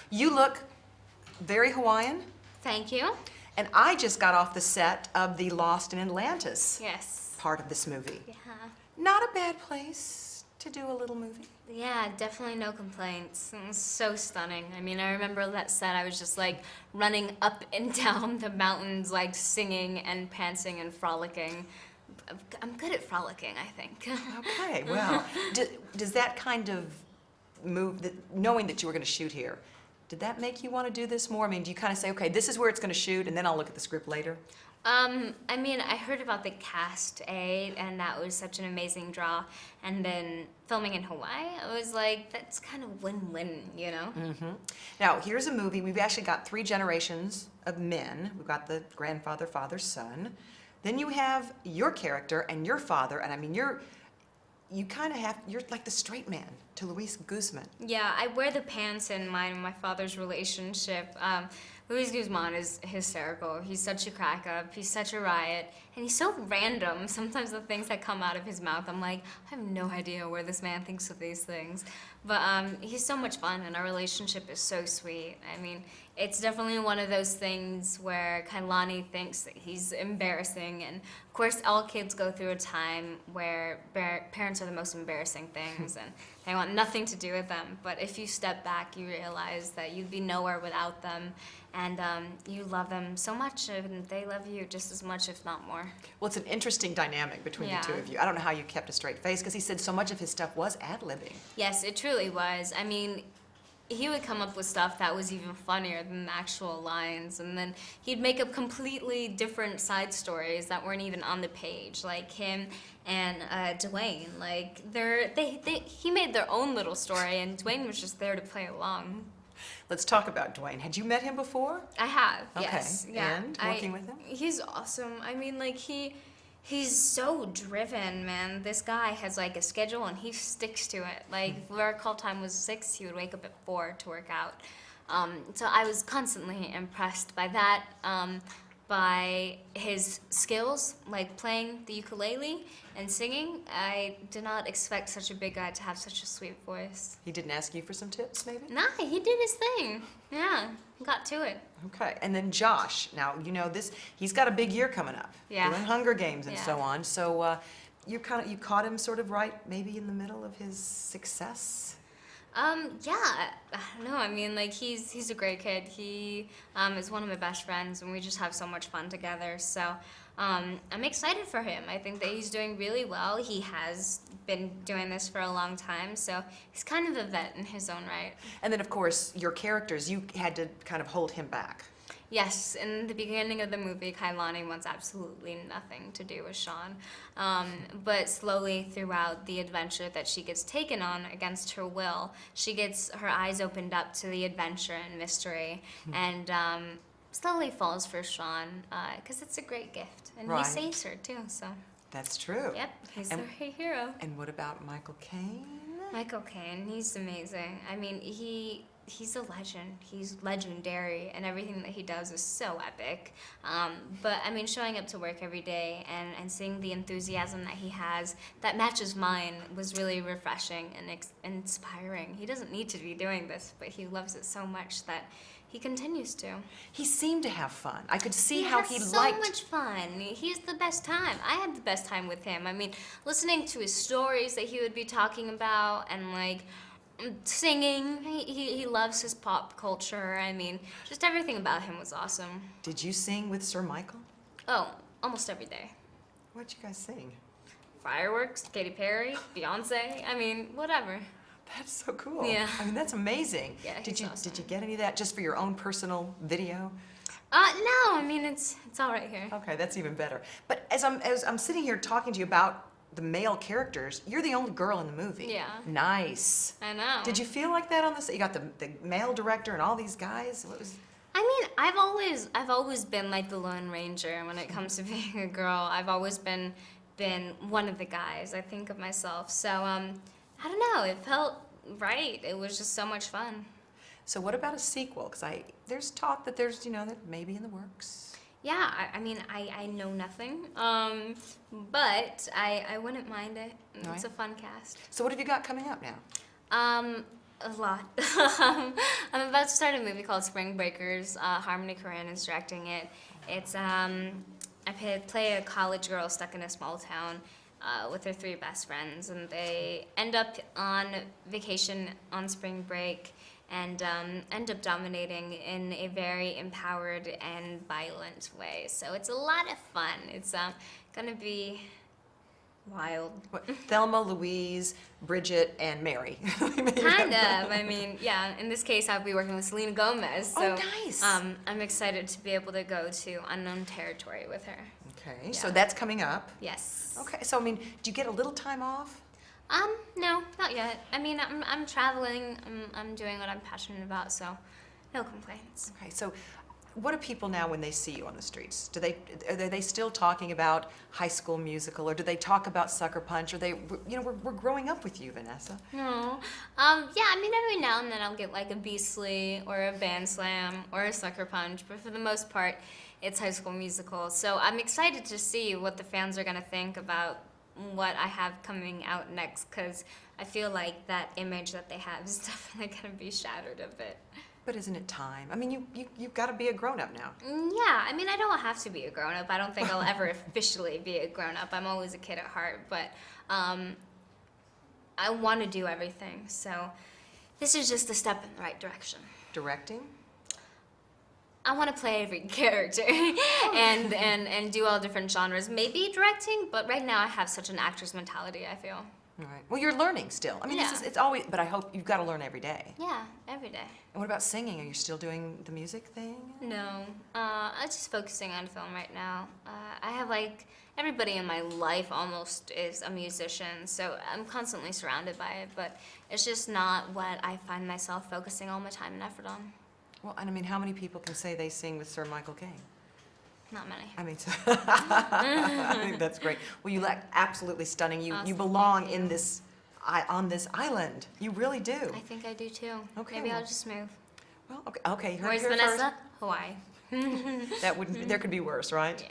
You look very Hawaiian, Thank you. and I just got off the set of the Lost in Atlantis Yes. part of this movie. Yeah. Not a bad place to do a little movie. Yeah, definitely no complaints. It was so stunning. I mean, I remember that set, I was just like running up and down the mountains, like singing and pantsing and frolicking. I'm good at frolicking, I think. Okay, well, does that kind of move, knowing that you were going to shoot here, did that make you want to do this more? I mean, do you kind of say, okay, this is where it's going to shoot, and then I'll look at the script later? I mean, I heard about the cast, and that was such an amazing draw. And then filming in Hawaii, I was like, that's kind of win-win, you know? Mm-hmm. Now, here's a movie. We've actually got 3 generations of men. We've got the grandfather, father, son. Then you have your character and your father, and I mean, you're like the straight man to Luis Guzman. Yeah, I wear the pants in mine and my father's relationship. Luis Guzman is hysterical. He's such a crack up. He's such a riot. And he's so random. Sometimes the things that come out of his mouth, I'm like, I have no idea where this man thinks of these things. But he's so much fun, and our relationship is so sweet. I mean, it's definitely one of those things where Kailani thinks that he's embarrassing. And of course, all kids go through a time where parents are the most embarrassing things, and they want nothing to do with them. But if you step back, you realize that you'd be nowhere without them. And you love them so much, and they love you just as much, if not more. Well, it's an interesting dynamic between Yeah. the two of you. I don't know how you kept a straight face, because he said so much of his stuff was ad-libbing. Yes, it truly was. I mean, he would come up with stuff that was even funnier than the actual lines, and then he'd make up completely different side stories that weren't even on the page, like him and Dwayne. Like he made their own little story, and Dwayne was just there to play along. Let's talk about Dwayne. Had you met him before? I have, Okay. yes. Yeah. And working with him? He's awesome. I mean, like, he's so driven, man. This guy has, like, a schedule, and he sticks to it. Like, if our call time was 6, he would wake up at 4 to work out. So I was constantly impressed by that, by his skills, like playing the ukulele and singing. I did not expect such a big guy to have such a sweet voice. He didn't ask you for some tips, maybe? Nah, he did his thing. Yeah, got to it. Okay, and then Josh. Now, you know this, he's got a big year coming up. Yeah. Doing Hunger Games and Yeah. so on. So you caught him sort of right, maybe in the middle of his success? Yeah, I don't know. I mean, like, he's a great kid. He is one of my best friends, and we just have so much fun together. So I'm excited for him. I think that he's doing really well. He has been doing this for a long time, so he's kind of a vet in his own right. And then, of course, your characters, you had to kind of hold him back. Yes, in the beginning of the movie, Kailani wants absolutely nothing to do with Sean. But slowly throughout the adventure that she gets taken on against her will, she gets her eyes opened up to the adventure and mystery, and slowly falls for Sean, because it's a great gift. And Right. he saves her, too, so. That's true. Yep, he's And- our hero. And what about Michael Caine? Michael Caine, he's amazing. I mean, he's a legend. He's legendary, and everything that he does is so epic. But I mean, showing up to work every day and seeing the enthusiasm that he has that matches mine was really refreshing and inspiring. He doesn't need to be doing this, but he loves it so much that he continues to. He seemed to have fun. I could see how he has liked. so much fun. He's the best time. I had the best time with him. I mean, listening to his stories that he would be talking about, and like singing. He loves his pop culture. I mean, just everything about him was awesome. Did you sing with Sir Michael? Oh, almost every day. What'd you guys sing? Fireworks, Katy Perry, Beyonce. I mean, whatever. That's so cool. Yeah. I mean, that's amazing. Yeah, Did he's awesome. you get any of that just for your own personal video? No, I mean, it's all right here. Okay, that's even better. But as I'm sitting here talking to you about the male characters, you're the only girl in the movie. Yeah. Nice. I know. Did you feel like that on the set? You got the male director and all these guys? What was... I mean, I've always been like the Lone Ranger when it comes to being a girl. I've always been one of the guys, I think of myself. So, I don't know, it felt right. It was just so much fun. So what about a sequel? Because there's talk that there's, that may be in the works. Yeah, I mean, I know nothing, but I wouldn't mind it. It's Right. a fun cast. So what have you got coming up now? A lot. I'm about to start a movie called Spring Breakers. Harmony Korine is directing it. It's play a college girl stuck in a small town with her three best friends, and they end up on vacation on spring break and end up dominating in a very empowered and violent way. So it's a lot of fun. It's gonna be wild. What, Thelma, Louise, Bridget, and Mary. Kind of. I mean, yeah. In this case, I'll be working with Selena Gomez. So, nice. I'm excited to be able to go to unknown territory with her. Okay, Yeah. so that's coming up. Yes. Okay, so I mean, do you get a little time off? No, not yet. I mean, I'm traveling. I'm doing what I'm passionate about, so no complaints. Okay, so what do people now when they see you on the streets? Are they still talking about High School Musical, or do they talk about Sucker Punch? Or we're growing up with you, Vanessa. No. Yeah, I mean, every now and then I'll get like a Beastly or a Band Slam or a Sucker Punch, but for the most part, it's High School Musical. So I'm excited to see what the fans are gonna think about what I have coming out next, because I feel like that image that they have is definitely gonna be shattered a bit. But isn't it time? I mean, you've got to be a grown-up now. Yeah, I mean, I don't have to be a grown-up. I don't think I'll ever officially be a grown-up. I'm always a kid at heart, but I want to do everything. So this is just a step in the right direction. Directing? I want to play every character and do all different genres. Maybe directing, but right now I have such an actor's mentality, I feel. All right. Well, you're learning still. I mean, Yeah. it's always, but I hope you've got to learn every day. Yeah, every day. And what about singing? Are you still doing the music thing? No, I'm just focusing on film right now. I have like everybody in my life almost is a musician, so I'm constantly surrounded by it, but it's just not what I find myself focusing all my time and effort on. Well, and I mean, how many people can say they sing with Sir Michael Caine? Not many. I mean, I think that's great. Well, you look absolutely stunning. You Awesome, belong thank you. in this on this island. You really do. I think I do too. Okay, Maybe well, I'll just move. Well, okay. You heard it Where's here Vanessa? Hawaii. first. That would there could be worse, right? Yeah.